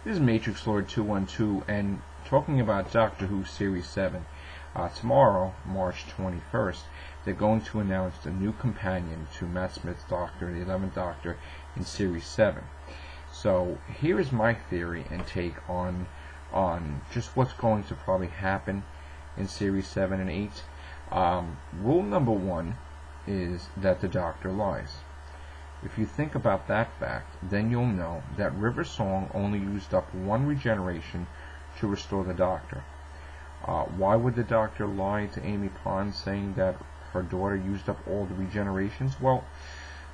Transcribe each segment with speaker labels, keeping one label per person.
Speaker 1: This is Matrix Lord 212 and talking about Doctor Who Series 7. Tomorrow, March 21st, they're going to announce a new companion to Matt Smith's Doctor, the 11th Doctor, in Series 7. So here is my theory and take on just what's going to probably happen in Series 7 and 8. Rule number 1 is that the Doctor lies. If you think about that fact, then you'll know that River Song only used up one regeneration to restore the Doctor. Why would the Doctor lie to Amy Pond saying that her daughter used up all the regenerations? Well,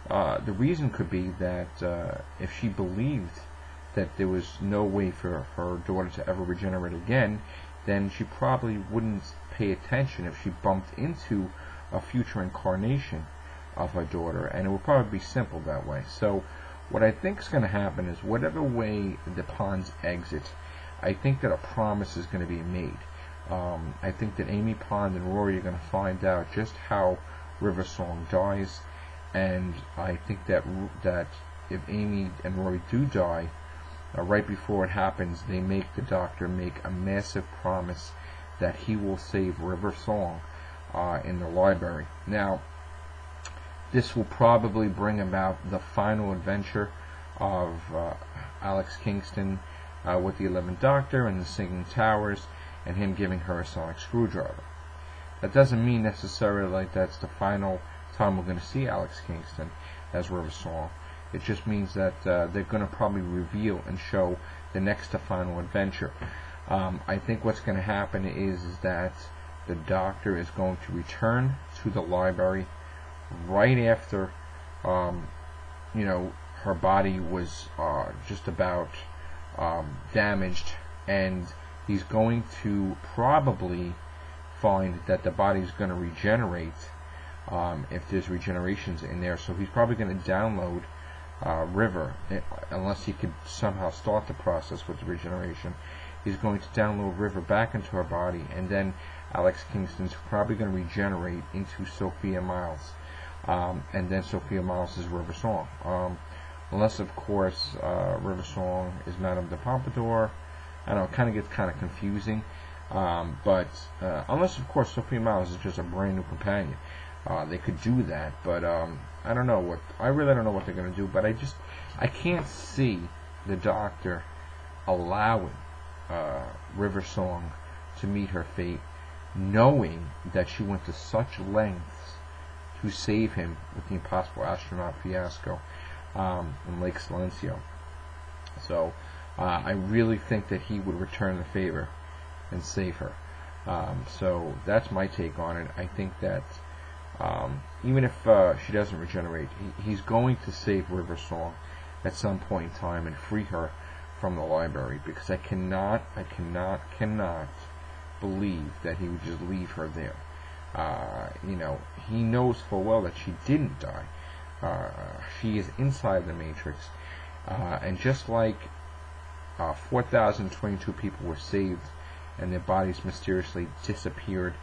Speaker 1: the reason could be that if she believed that there was no way for her daughter to ever regenerate again, then she probably wouldn't pay attention if she bumped into a future incarnation of her daughter, and it would probably be simple that way. So what I think is going to happen is whatever way the Ponds exit, I think that a promise is going to be made. I think that Amy Pond and Rory are going to find out just how River Song dies, and I think that if Amy and Rory do die, right before it happens, they make the Doctor make a massive promise that he will save River Song in the library. Now, this will probably bring about the final adventure of Alex Kingston with the 11th Doctor and the Singing Towers, and him giving her a sonic screwdriver. That doesn't mean necessarily like that's the final time we're going to see Alex Kingston as River Song. It just means that they're going to probably reveal and show the next to final adventure. I think what's going to happen is that the Doctor is going to return to the library right after her body was just about damaged, and he's going to probably find that the body's going to regenerate if there's regenerations in there. So he's probably going to download River, unless he could somehow start the process with the regeneration. He's going to download River back into her body, and then Alex Kingston's probably going to regenerate into Sophia Miles. And then Sophia Miles is River Song. Unless, of course, River Song is Madame de Pompadour. I know, it kind of gets kind of confusing. But unless, of course, Sophia Miles is just a brand new companion. They could do that, but I don't know I really don't know what they're going to do. But I can't see the Doctor allowing River Song to meet her fate, knowing that she went to such lengths to save him with the Impossible Astronaut fiasco in Lake Silencio. So I really think that he would return the favor and save her. So that's my take on it. I think that even if she doesn't regenerate, he's going to save River Song at some point in time and free her from the library, because I cannot believe that he would just leave her there. He knows full well that she didn't die. She is inside the Matrix, and just like 4,022 people were saved and their bodies mysteriously disappeared,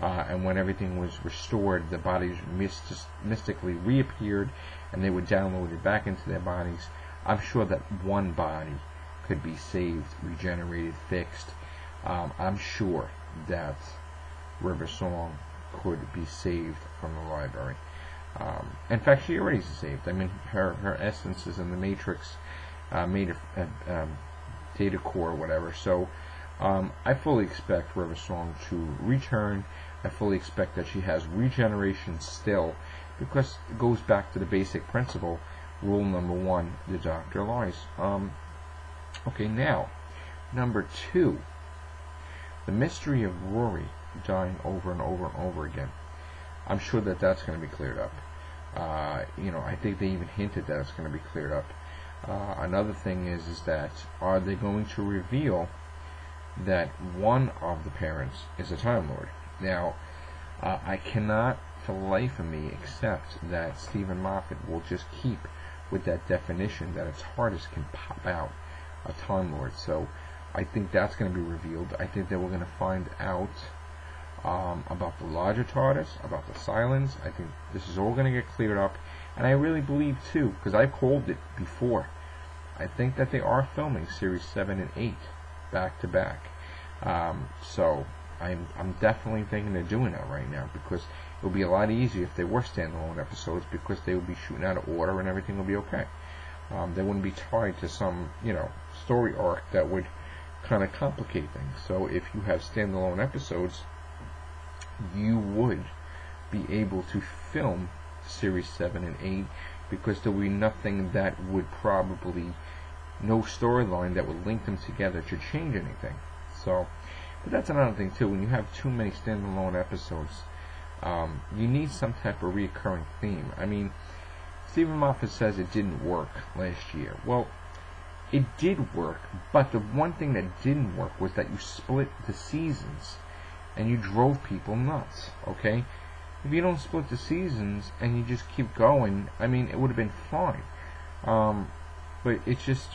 Speaker 1: and when everything was restored, the bodies mystically reappeared and they were downloaded back into their bodies. I'm sure that one body could be saved, regenerated, fixed. I'm sure that River Song could be saved from the library. In fact, she already is saved. I mean, her essence is in the Matrix, made of data core or whatever. So I fully expect River Song to return. I fully expect that she has regeneration still, because it goes back to the basic principle, rule number 1, the Doctor lies. Okay, now, number 2, the mystery of Rory dying over and over and over again. I'm sure that that's going to be cleared up. I think they even hinted that it's going to be cleared up. Another thing is that are they going to reveal that one of the parents is a Time Lord? Now, I cannot for the life of me accept that Stephen Moffat will just keep with that definition that its hardest can pop out a Time Lord. So I think that's going to be revealed. I think that we're going to find out about the larger TARDIS, about the Silence. I think this is all going to get cleared up, and I really believe too, because I've called it before, I think that they are filming Series 7 and 8 back to back. So I'm definitely thinking they're doing that right now, because it would be a lot easier if they were standalone episodes, because they would be shooting out of order and everything would be okay. They wouldn't be tied to some, story arc that would kind of complicate things. So if you have standalone episodes, you would be able to film Series 7 and 8, because there would be nothing that would probably, no storyline that would link them together to change anything. So, but that's another thing too. When you have too many standalone episodes, you need some type of recurring theme. I mean, Stephen Moffat says it didn't work last year. Well, it did work, but the one thing that didn't work was that you split the seasons and you drove people nuts, okay? If you don't split the seasons and you just keep going, I mean, it would have been fine. But it's just,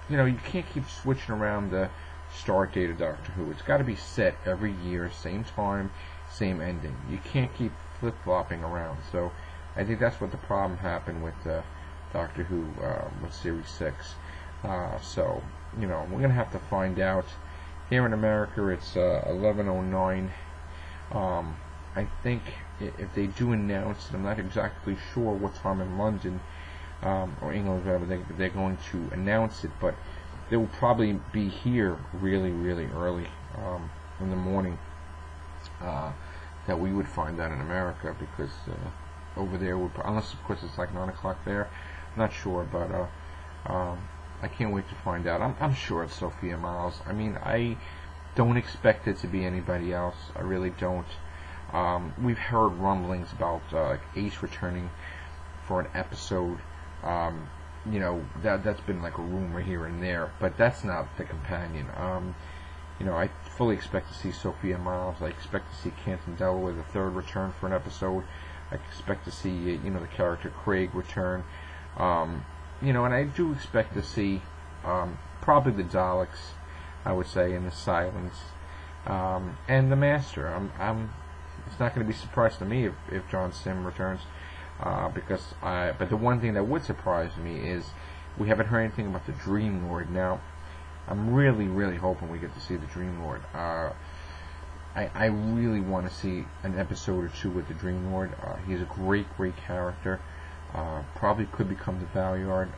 Speaker 1: you can't keep switching around the start date of Doctor Who. It's got to be set every year, same time, same ending. You can't keep flip-flopping around. So I think that's what the problem happened with Doctor Who with Series 6. So, we're going to have to find out. Here in America, it's 11:09. I think if they do announce it, I'm not exactly sure what time in London or England, whatever, they're going to announce it, but they will probably be here really, really early in the morning that we would find that in America, because over there, unless of course it's like 9 o'clock there, I'm not sure, but I can't wait to find out. I'm sure it's Sophia Myles. I mean, I don't expect it to be anybody else. I really don't. We've heard rumblings about Ace returning for an episode. That's been like a rumor here and there, but that's not the companion. I fully expect to see Sophia Myles. I expect to see Canton Delaware the third return for an episode. I expect to see the character Craig return. And I do expect to see probably the Daleks, I would say, and the Silence, and the Master. It's not going to be a surprise to me if John Sim returns, but the one thing that would surprise me is we haven't heard anything about the Dream Lord. Now, I'm really, really hoping we get to see the Dream Lord. I really want to see an episode or two with the Dream Lord. He's a great, great character. Probably could become the Valyard,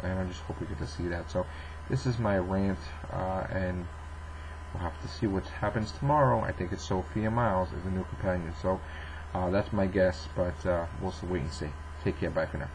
Speaker 1: and I just hope we get to see that. So this is my rant, and we'll have to see what happens tomorrow. I think it's Sophia Myles as a new companion. So that's my guess, but we'll wait and see. Take care. Bye for now.